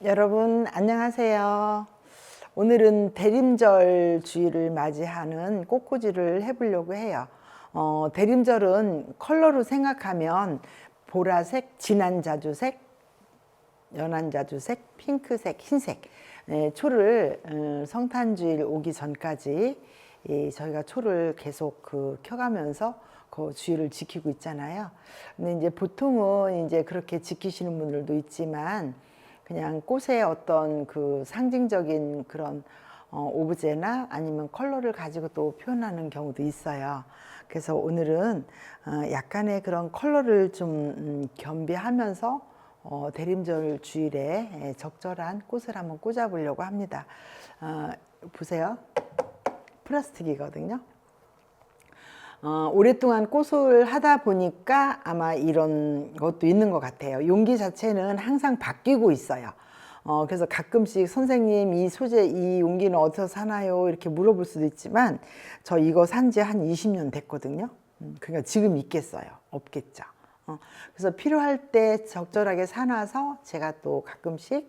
여러분 안녕하세요. 오늘은 대림절 주일을 맞이하는 꽃꽂이를 해보려고 해요. 대림절은 컬러로 생각하면 보라색, 진한 자주색, 연한 자주색, 핑크색, 흰색 초를 성탄주일 오기 전까지 저희가 초를 계속 켜가면서 그 주일을 지키고 있잖아요. 근데 이제 보통은 이제 그렇게 지키시는 분들도 있지만 그냥 꽃의 어떤 상징적인 그런 오브제나 아니면 컬러를 가지고 또 표현하는 경우도 있어요. 그래서 오늘은 약간의 그런 컬러를 좀 겸비하면서 대림절 주일에 적절한 꽃을 한번 꽂아 보려고 합니다. 보세요. 플라스틱이거든요. 오랫동안 꽃을 하다 보니까 아마 이런 것도 있는 것 같아요. 용기 자체는 항상 바뀌고 있어요. 그래서 가끔씩 선생님 이 소재, 이 용기는 어디서 사나요? 이렇게 물어볼 수도 있지만 저 이거 산 지 한 20년 됐거든요. 그러니까 지금 있겠어요? 없겠죠. 그래서 필요할 때 적절하게 사놔서 제가 또 가끔씩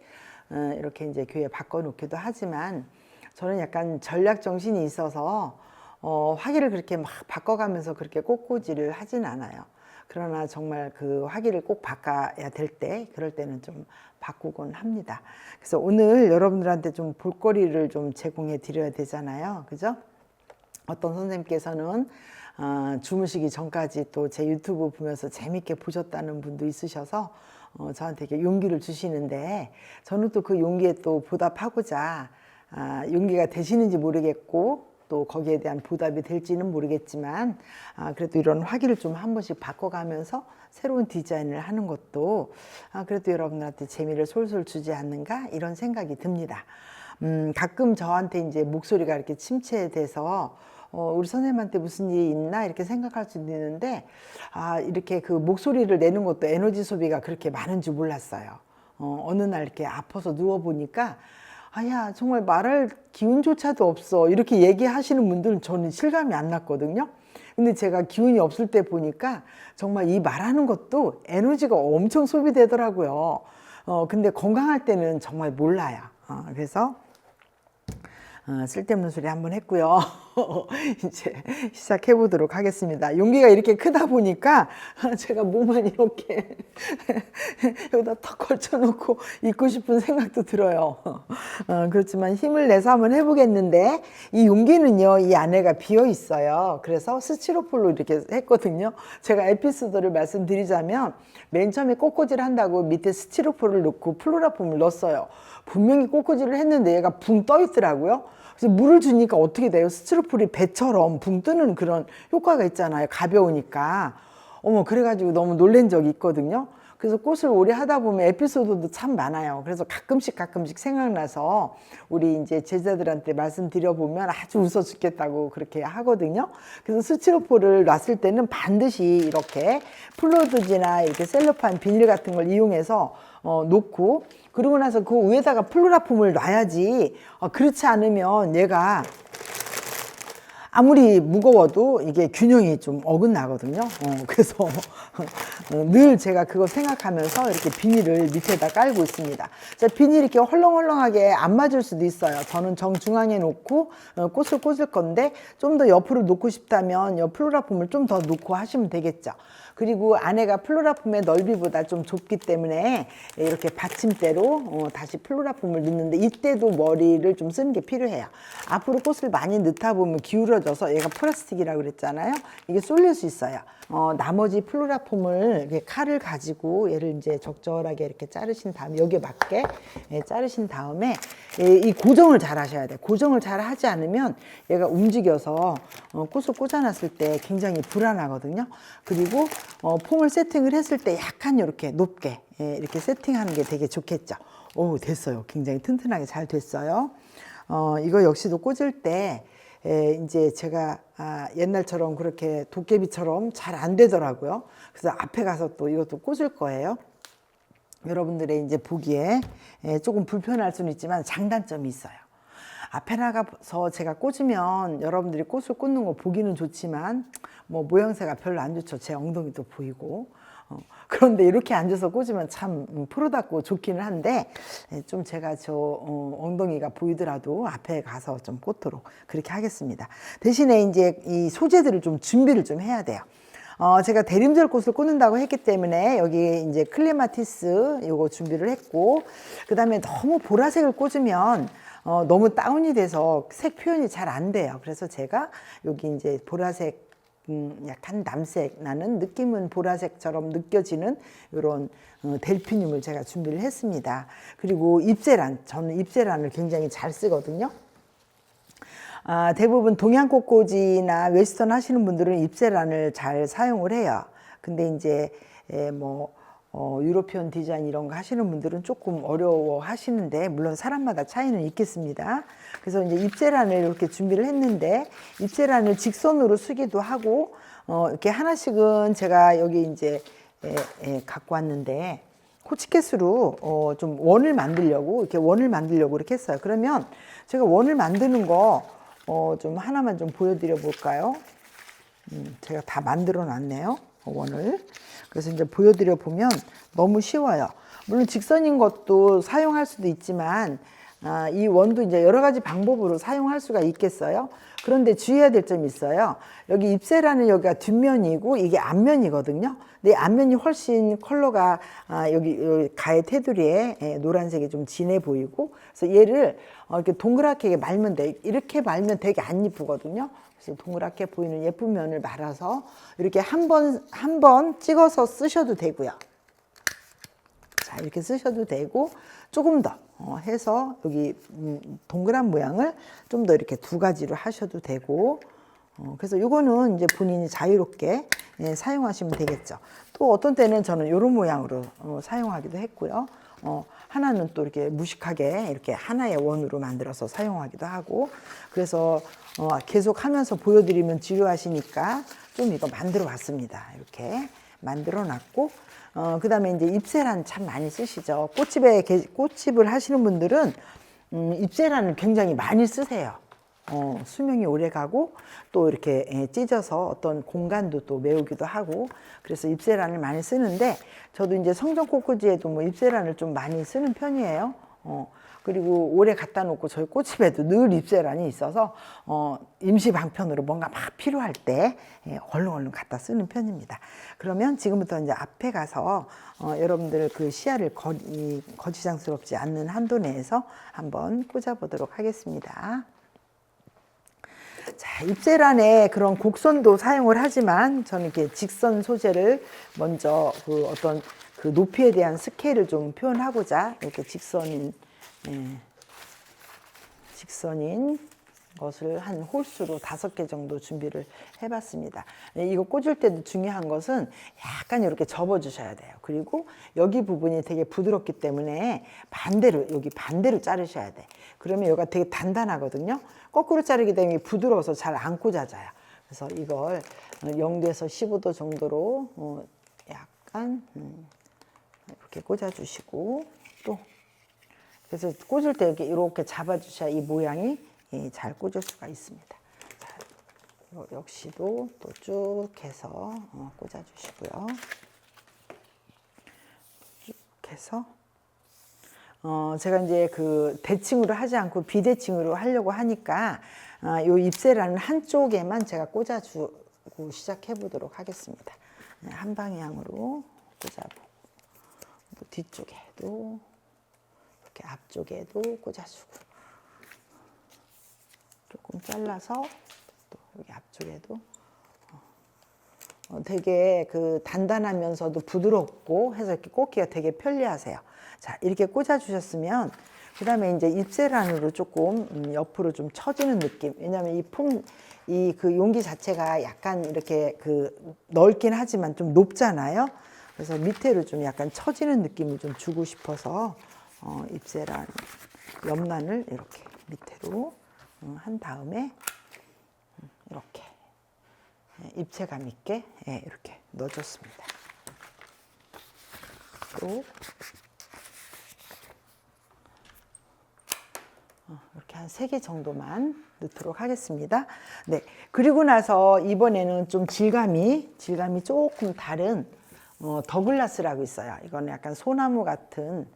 이렇게 이제 교회에 바꿔놓기도 하지만 저는 약간 전략 정신이 있어서 화기를 그렇게 막 바꿔가면서 그렇게 꽃꽂이를 하진 않아요. 그러나 정말 그 화기를 꼭 바꿔야 될 때, 그럴 때는 좀 바꾸곤 합니다. 그래서 오늘 여러분들한테 좀 볼거리를 좀 제공해 드려야 되잖아요. 그죠? 어떤 선생님께서는 주무시기 전까지 또 제 유튜브 보면서 재밌게 보셨다는 분도 있으셔서 저한테 이렇게 용기를 주시는데 저는 또 그 용기에 또 보답하고자 용기가 되시는지 모르겠고 또 거기에 대한 보답이 될지는 모르겠지만 그래도 이런 화기를 좀 한 번씩 바꿔가면서 새로운 디자인을 하는 것도 그래도 여러분들한테 재미를 솔솔 주지 않는가 이런 생각이 듭니다. 가끔 저한테 이제 목소리가 이렇게 침체돼서 우리 선생님한테 무슨 일이 있나 이렇게 생각할 수도 있는데 이렇게 그 목소리를 내는 것도 에너지 소비가 그렇게 많은 줄 몰랐어요. 어느 날 이렇게 아파서 누워보니까 야 정말 말할 기운조차도 없어 이렇게 얘기하시는 분들은 저는 실감이 안 났거든요. 근데 제가 기운이 없을 때 보니까 정말 이 말하는 것도 에너지가 엄청 소비되더라고요. 근데 건강할 때는 정말 몰라요. 그래서 쓸데없는 소리 한번 했고요. 이제 시작해 보도록 하겠습니다. 용기가 이렇게 크다 보니까 제가 뭐만 이렇게 여기다 턱 걸쳐 놓고 있고 싶은 생각도 들어요. 그렇지만 힘을 내서 한번 해보겠는데 이 용기는요, 이 안에가 비어 있어요. 그래서 스티로폴로 이렇게 했거든요. 제가 에피소드를 말씀드리자면 맨 처음에 꽃꽂이를 한다고 밑에 스티로폴을 넣고 플로라폼을 넣었어요. 분명히 꽃꽂이를 했는데 얘가 붕 떠 있더라고요. 그래서 물을 주니까 어떻게 돼요? 스티로폴이 배처럼 붕 뜨는 그런 효과가 있잖아요. 가벼우니까. 그래가지고 너무 놀란 적이 있거든요. 그래서 꽃을 오래 하다 보면 에피소드도 참 많아요. 그래서 가끔씩 생각나서 우리 이제 제자들한테 말씀드려보면 아주 웃어 죽겠다고 그렇게 하거든요. 그래서 스티로폴을 놨을 때는 반드시 이렇게 플로드지나 이렇게 셀로판 비닐 같은 걸 이용해서 놓고 그러고 나서 그 위에다가 플로라폼을 놔야지 그렇지 않으면 얘가 아무리 무거워도 이게 균형이 좀 어긋나거든요. 그래서 늘 제가 그거 생각하면서 이렇게 비닐을 밑에다 깔고 있습니다. 자, 비닐이 이렇게 헐렁헐렁하게 안 맞을 수도 있어요. 저는 정중앙에 놓고 꽃을 꽂을 건데 좀 더 옆으로 놓고 싶다면 옆 플로라폼을 좀 더 놓고 하시면 되겠죠. 그리고 안에가 플로라폼의 넓이보다 좀 좁기 때문에 이렇게 받침대로 다시 플로라폼을 넣는데 이때도 머리를 좀 쓰는 게 필요해요. 앞으로 꽃을 많이 넣다 보면 기울어져서 얘가 플라스틱이라고 그랬잖아요. 이게 쏠릴 수 있어요. 나머지 플로라폼을 이렇게 칼을 가지고 얘를 이제 적절하게 이렇게 자르신 다음에 여기에 맞게 자르신 다음에 이 고정을 잘 하셔야 돼요. 고정을 잘 하지 않으면 얘가 움직여서 꽃을 꽂아놨을 때 굉장히 불안하거든요. 그리고 폼을 세팅을 했을 때 약간 이렇게 높게 이렇게 세팅하는 게 되게 좋겠죠. 오, 됐어요. 굉장히 튼튼하게 잘 됐어요. 이거 역시도 꽂을 때 이제 제가 옛날처럼 그렇게 도깨비처럼 잘 안 되더라고요. 그래서 앞에 가서 또 이것도 꽂을 거예요. 여러분들의 이제 보기에 조금 불편할 수는 있지만 장단점이 있어요. 앞에 나가서 제가 꽂으면 여러분들이 꽃을 꽂는 거 보기는 좋지만 뭐 모양새가 별로 안 좋죠. 제 엉덩이도 보이고 그런데 이렇게 앉아서 꽂으면 참 프로답고 좋기는 한데 좀 제가 엉덩이가 보이더라도 앞에 가서 좀 꽂도록 그렇게 하겠습니다. 대신에 이제 이 소재들을 좀 준비를 좀 해야 돼요. 제가 대림절 꽃을 꽂는다고 했기 때문에 여기 이제 클레마티스 요거 준비를 했고, 그 다음에 너무 보라색을 꽂으면 너무 다운이 돼서 색 표현이 잘 안 돼요. 그래서 제가 여기 이제 보라색 약간 남색 나는 느낌은 보라색처럼 느껴지는 이런 델피늄을 제가 준비를 했습니다. 그리고 잎제란, 저는 잎제란을 굉장히 잘 쓰거든요. 대부분 동양 꽃꽂이나 웨스턴 하시는 분들은 잎제란을 잘 사용을 해요. 근데 이제 유로피언 디자인 이런 거 하시는 분들은 조금 어려워 하시는데, 물론 사람마다 차이는 있겠습니다. 그래서 이제 잎제란을 이렇게 준비를 했는데, 잎제란을 직선으로 쓰기도 하고, 이렇게 하나씩은 제가 여기 이제 갖고 왔는데, 호치켓으로 좀 원을 만들려고 이렇게 했어요. 그러면 제가 원을 만드는 거 좀 하나만 좀 보여드려 볼까요? 제가 다 만들어 놨네요, 원을. 그래서 이제 보여드려 보면 너무 쉬워요. 물론 직선인 것도 사용할 수도 있지만 이 원도 이제 여러 가지 방법으로 사용할 수가 있겠어요. 그런데 주의해야 될 점이 있어요. 여기 잎새라는 여기가 뒷면이고 이게 앞면이거든요. 근데 앞면이 훨씬 컬러가 여기 가의 테두리에 노란색이 좀 진해 보이고, 그래서 얘를 이렇게 동그랗게 말면 돼. 이렇게 말면 되게 안 이쁘거든요. 그래서 동그랗게 보이는 예쁜 면을 말아서 이렇게 한 번 찍어서 쓰셔도 되고요. 자, 이렇게 쓰셔도 되고, 조금 더 해서 여기 동그란 모양을 좀 더 이렇게 두 가지로 하셔도 되고, 그래서 이거는 이제 본인이 자유롭게 사용하시면 되겠죠. 또 어떤 때는 저는 이런 모양으로 사용하기도 했고요. 하나는 또 이렇게 무식하게 이렇게 하나의 원으로 만들어서 사용하기도 하고, 그래서 계속 하면서 보여드리면 지루하시니까 좀 이거 만들어 봤습니다. 이렇게 만들어 놨고, 그 다음에 이제 잎새란 참 많이 쓰시죠. 꽃집을 하시는 분들은 잎새란을 굉장히 많이 쓰세요. 수명이 오래 가고, 또 이렇게 찢어서 어떤 공간도 또 메우기도 하고, 그래서 잎새란을 많이 쓰는데, 저도 이제 성전 꽃꽂이에도 뭐 잎새란을 좀 많이 쓰는 편이에요. 그리고 오래 갖다 놓고 저희 꽃집에도 늘 잎새란이 있어서 임시 방편으로 뭔가 막 필요할 때 얼른 갖다 쓰는 편입니다. 그러면 지금부터 이제 앞에 가서 여러분들 그 시야를 거지장스럽지 않는 한도 내에서 한번 꽂아보도록 하겠습니다. 자, 잎새란에 그런 곡선도 사용을 하지만 저는 이렇게 직선 소재를 먼저 그 어떤 그 높이에 대한 스케일을 좀 표현하고자 이렇게 직선인 것을 한 홀수로 5개 정도 준비를 해봤습니다. 이거 꽂을 때도 중요한 것은 약간 이렇게 접어주셔야 돼요. 그리고 여기 부분이 되게 부드럽기 때문에 여기 반대로 자르셔야 돼. 그러면 여기가 되게 단단하거든요. 거꾸로 자르게 되면 부드러워서 잘 안 꽂아져요. 그래서 이걸 0도에서 15도 정도로 약간 이렇게 꽂아주시고, 또 그래서 꽂을 때 이렇게 잡아주셔야 이 모양이 잘 꽂을 수가 있습니다. 자, 역시도 또 쭉 해서 꽂아주시고요. 쭉 해서 제가 이제 그 대칭으로 하지 않고 비대칭으로 하려고 하니까 요 잎새라는 한쪽에만 제가 꽂아주고 시작해 보도록 하겠습니다. 한 방향으로 꽂아보고, 또 뒤쪽에도 이렇게 앞쪽에도 꽂아주고, 조금 잘라서 또 여기 앞쪽에도 되게 그 단단하면서도 부드럽고 해서 이렇게 꽂기가 되게 편리하세요. 자, 이렇게 꽂아주셨으면 그 다음에 이제 잎새란으로 조금 옆으로 좀 처지는 느낌. 왜냐하면 그 용기 자체가 약간 이렇게 그 넓긴 하지만 좀 높잖아요. 그래서 밑에로 좀 약간 처지는 느낌을 좀 주고 싶어서 잎새란 옆란을 이렇게 밑으로 한 다음에 이렇게 입체감 있게 이렇게 넣어줬습니다. 또 이렇게 한 3개 정도만 넣도록 하겠습니다. 네, 그리고 나서 이번에는 좀 질감이 조금 다른 더글라스라고 있어요. 이거는 약간 소나무 같은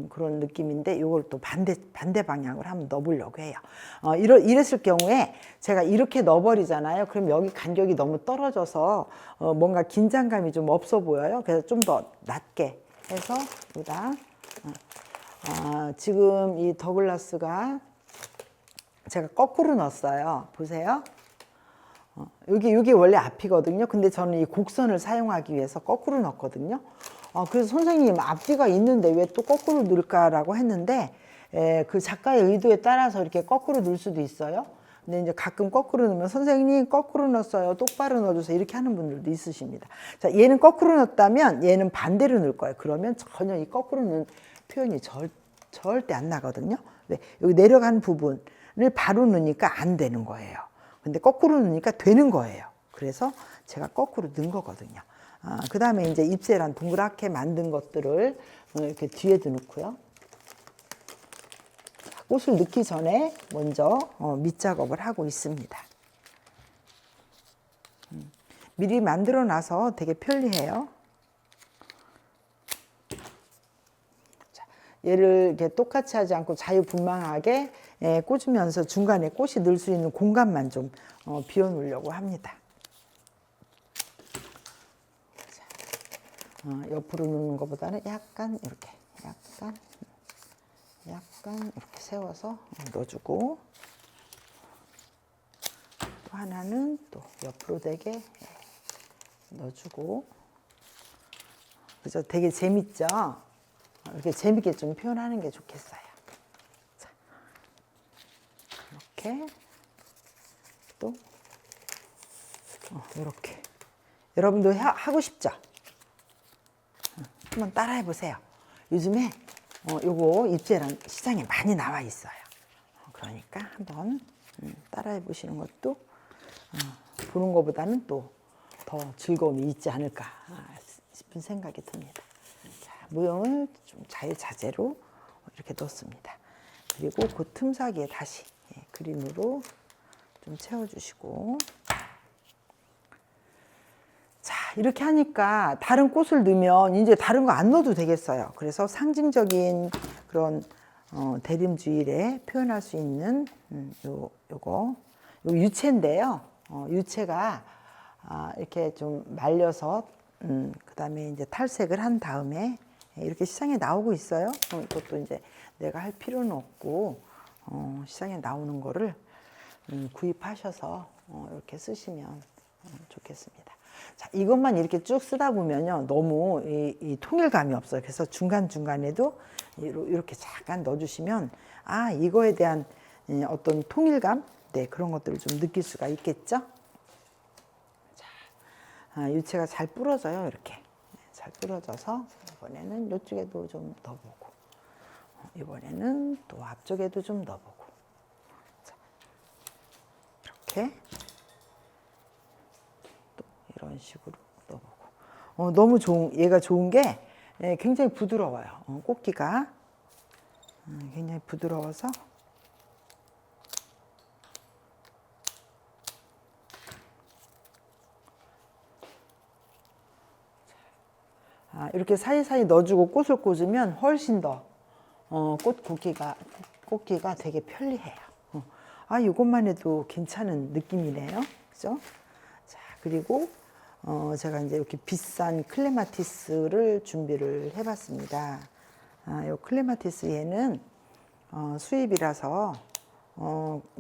그런 느낌인데 이걸 또 반대 방향으로 한번 넣어보려고 해요. 이랬을 경우에 제가 이렇게 넣어버리잖아요. 그럼 여기 간격이 너무 떨어져서 뭔가 긴장감이 좀 없어 보여요. 그래서 좀 더 낮게 해서 여기다 지금 이 더글라스가 제가 거꾸로 넣었어요. 보세요. 여기 원래 앞이거든요. 근데 저는 이 곡선을 사용하기 위해서 거꾸로 넣었거든요. 그래서 선생님 앞뒤가 있는데 왜 또 거꾸로 넣을까라고 했는데 그 작가의 의도에 따라서 이렇게 거꾸로 넣을 수도 있어요. 근데 이제 가끔 거꾸로 넣으면 선생님 거꾸로 넣었어요. 똑바로 넣어주세요. 이렇게 하는 분들도 있으십니다. 자, 얘는 거꾸로 넣었다면 얘는 반대로 넣을 거예요. 그러면 전혀 이 거꾸로 넣은 표현이 절대 안 나거든요. 네, 여기 내려간 부분을 바로 넣으니까 안 되는 거예요. 근데 거꾸로 넣으니까 되는 거예요. 그래서 제가 거꾸로 넣은 거거든요. 그 다음에 이제 잎새란 동그랗게 만든 것들을 이렇게 뒤에도 넣고요. 꽃을 넣기 전에 먼저 밑작업을 하고 있습니다. 미리 만들어 놔서 되게 편리해요. 자, 얘를 이렇게 똑같이 하지 않고 자유분방하게 꽂으면서 중간에 꽃이 넣을 수 있는 공간만 좀 비워 놓으려고 합니다. 옆으로 넣는 것보다는 약간 이렇게 약간 이렇게 세워서 넣어주고, 또 하나는 또 옆으로 되게 넣어주고. 그죠? 되게 재밌죠? 이렇게 재밌게 좀 표현하는 게 좋겠어요. 자, 이렇게 또 이렇게 여러분도 하고 싶죠? 한번 따라해 보세요. 요즘에 요거 잎새란 시장에 많이 나와 있어요. 그러니까 한번 따라해 보시는 것도 보는 것보다는 또 더 즐거움이 있지 않을까 싶은 생각이 듭니다. 자, 모형을 좀 자유자재로 이렇게 넣습니다. 그리고 그 틈 사이에 다시 그린으로 좀 채워주시고. 자, 이렇게 하니까 다른 꽃을 넣으면 이제 다른 거 안 넣어도 되겠어요. 그래서 상징적인 그런 대림주일에 표현할 수 있는 요거 유채인데요. 유채가 이렇게 좀 말려서 그다음에 이제 탈색을 한 다음에 이렇게 시장에 나오고 있어요. 이것도 이제 내가 할 필요는 없고 시장에 나오는 거를 구입하셔서 이렇게 쓰시면 좋겠습니다. 자, 이것만 이렇게 쭉 쓰다 보면요, 너무 이 통일감이 없어요. 그래서 중간중간에도 이렇게 잠깐 넣어주시면, 이거에 대한 어떤 통일감, 그런 것들을 좀 느낄 수가 있겠죠? 자, 유채가 잘 부러져요. 이렇게 잘 부러져서 이번에는 이쪽에도 좀 넣어보고, 이번에는 또 앞쪽에도 좀 넣어보고. 자, 이렇게 또 이런 식으로 넣어보고. 너무 얘가 좋은 게 굉장히 부드러워요. 꽃기가 굉장히 부드러워서. 이렇게 사이사이 넣어주고 꽃을 꽂으면 훨씬 더 꽃기가 되게 편리해요. 이것만 해도 괜찮은 느낌이네요. 그죠? 자, 그리고 제가 이제 이렇게 비싼 클레마티스를 준비를 해봤습니다. 이 클레마티스 얘는 수입이라서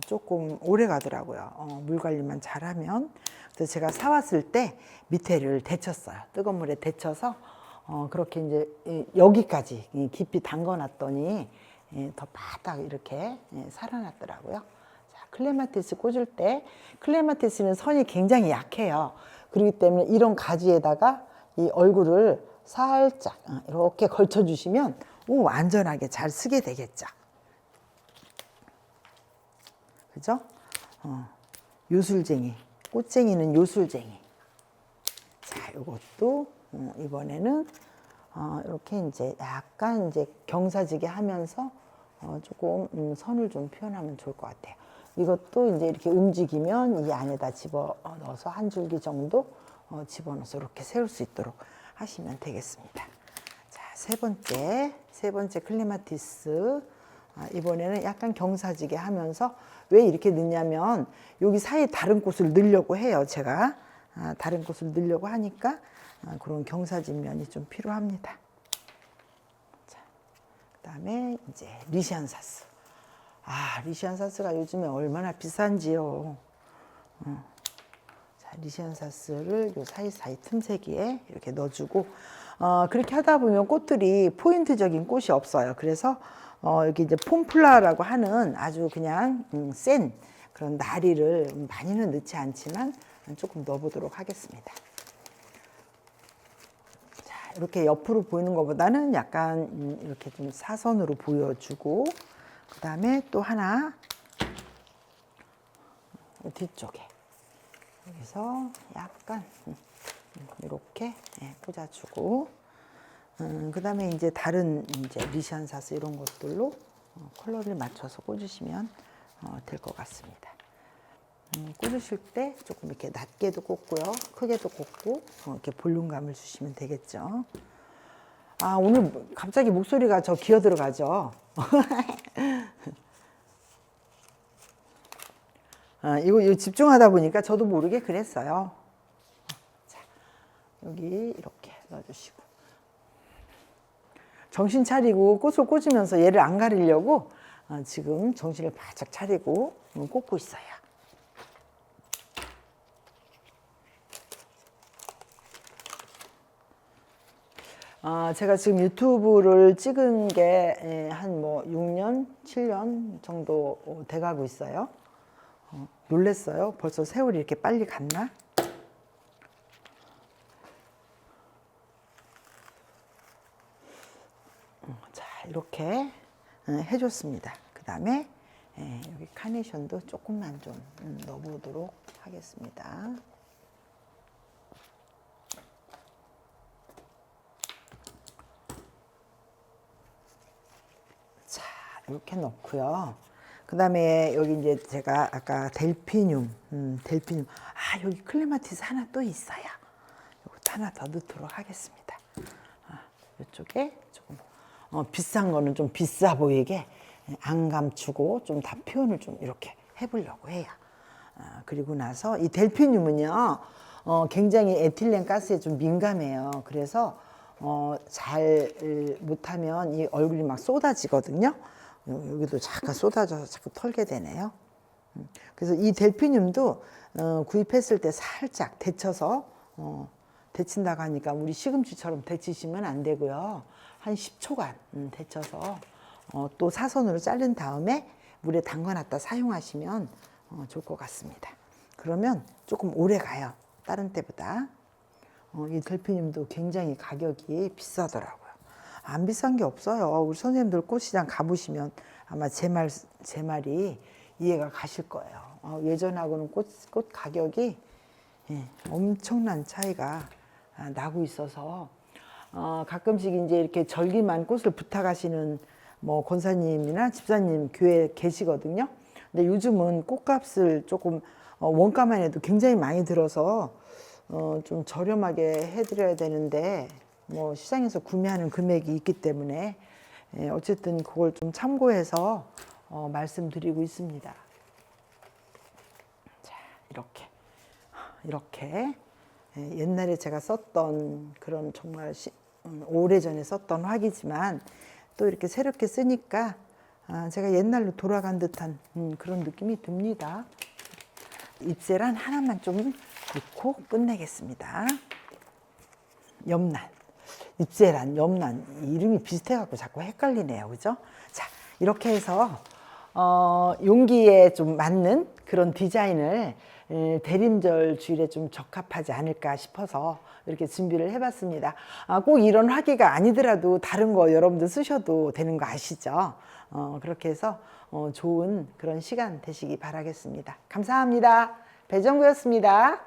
조금 오래 가더라고요. 물 관리만 잘하면. 그래서 제가 사왔을 때 밑에를 데쳤어요. 뜨거운 물에 데쳐서 그렇게 이제 여기까지 깊이 담궈놨더니 더 바닥 이렇게 살아났더라고요. 자, 클레마티스 꽂을 때 클레마티스는 선이 굉장히 약해요. 그렇기 때문에 이런 가지에다가 이 얼굴을 살짝 이렇게 걸쳐주시면 안전하게 잘 쓰게 되겠죠. 그죠? 요술쟁이, 꽃쟁이는 요술쟁이. 자, 이것도 이번에는 이렇게 이제 약간 이제 경사지게 하면서 조금 선을 좀 표현하면 좋을 것 같아요. 이것도 이제 이렇게 움직이면 이 안에다 집어 넣어서 한 줄기 정도 집어넣어서 이렇게 세울 수 있도록 하시면 되겠습니다. 자, 세 번째 클레마티스. 이번에는 약간 경사지게 하면서 왜 이렇게 넣냐면 여기 사이에 다른 꽃을 넣으려고 해요. 제가 다른 꽃을 넣으려고 하니까 그런 경사진 면이 좀 필요합니다. 자, 그다음에 이제 리시안사스. 리시안사스가 요즘에 얼마나 비싼지요. 자, 리시안사스를 요 사이사이 틈새기에 이렇게 넣어주고 그렇게 하다 보면 꽃들이 포인트적인 꽃이 없어요. 그래서 여기 이제 폼플라라고 하는 아주 그냥 센 그런 나리를 많이는 넣지 않지만 조금 넣어보도록 하겠습니다. 자, 이렇게 옆으로 보이는 것보다는 약간 이렇게 좀 사선으로 보여주고, 그 다음에 또 하나 뒤쪽에 여기서 약간 이렇게 꽂아주고, 그 다음에 이제 다른 이제 리시안사스 이런 것들로 컬러를 맞춰서 꽂으시면 될 것 같습니다. 꽂으실 때 조금 이렇게 낮게도 꽂고요, 크게도 꽂고 이렇게 볼륨감을 주시면 되겠죠. 오늘 갑자기 목소리가 저 기어 들어가죠. 이거 집중하다 보니까 저도 모르게 그랬어요. 자, 여기 이렇게 넣어주시고, 정신 차리고 꽃을 꽂으면서 얘를 안 가리려고 지금 정신을 바짝 차리고 꽂고 있어요. 제가 지금 유튜브를 찍은 게 한 6년, 7년 정도 돼가고 있어요. 놀랬어요. 벌써 세월이 이렇게 빨리 갔나? 자, 이렇게 해줬습니다. 그 다음에 여기 카네이션도 조금만 좀 넣어보도록 하겠습니다. 자, 이렇게 넣고요. 그 다음에 여기 이제 제가 아까 델피늄, 여기 클레마티스 하나 또 있어요. 이것도 하나 더 넣도록 하겠습니다. 이쪽에 조금 비싼 거는 좀 비싸 보이게 안 감추고 좀 다 표현을 좀 이렇게 해보려고 해요. 그리고 나서 이 델피늄은요, 굉장히 에틸렌 가스에 좀 민감해요. 그래서 잘 못하면 이 얼굴이 막 쏟아지거든요. 여기도 잠깐 쏟아져서 자꾸 털게 되네요. 그래서 이 델피늄도 구입했을 때 살짝 데쳐서 데친다고 하니까 우리 시금치처럼 데치시면 안 되고요. 한 10초간 데쳐서 또 사선으로 자른 다음에 물에 담가놨다 사용하시면 좋을 것 같습니다. 그러면 조금 오래 가요. 다른 때보다. 이 델피늄도 굉장히 가격이 비싸더라고요. 안 비싼 게 없어요. 우리 선생님들 꽃시장 가보시면 아마 제 말이 이해가 가실 거예요. 예전하고는 꽃 가격이 엄청난 차이가 나고 있어서 가끔씩 이제 이렇게 절기만 꽃을 부탁하시는 권사님이나 집사님 교회에 계시거든요. 근데 요즘은 꽃값을 조금 원가만 해도 굉장히 많이 들어서 좀 저렴하게 해드려야 되는데 시장에서 구매하는 금액이 있기 때문에 어쨌든 그걸 좀 참고해서 말씀드리고 있습니다. 자, 이렇게 옛날에 제가 썼던 그런 정말 오래전에 썼던 화기지만 또 이렇게 새롭게 쓰니까 제가 옛날로 돌아간 듯한 그런 느낌이 듭니다. 잎새란 하나만 좀 넣고 끝내겠습니다. 염란, 잎새란, 염란, 이름이 비슷해갖고 자꾸 헷갈리네요. 그죠? 자, 이렇게 해서 용기에 좀 맞는 그런 디자인을 대림절 주일에 좀 적합하지 않을까 싶어서 이렇게 준비를 해봤습니다. 꼭 이런 화기가 아니더라도 다른 거 여러분들 쓰셔도 되는 거 아시죠? 그렇게 해서 좋은 그런 시간 되시기 바라겠습니다. 감사합니다. 배정구였습니다.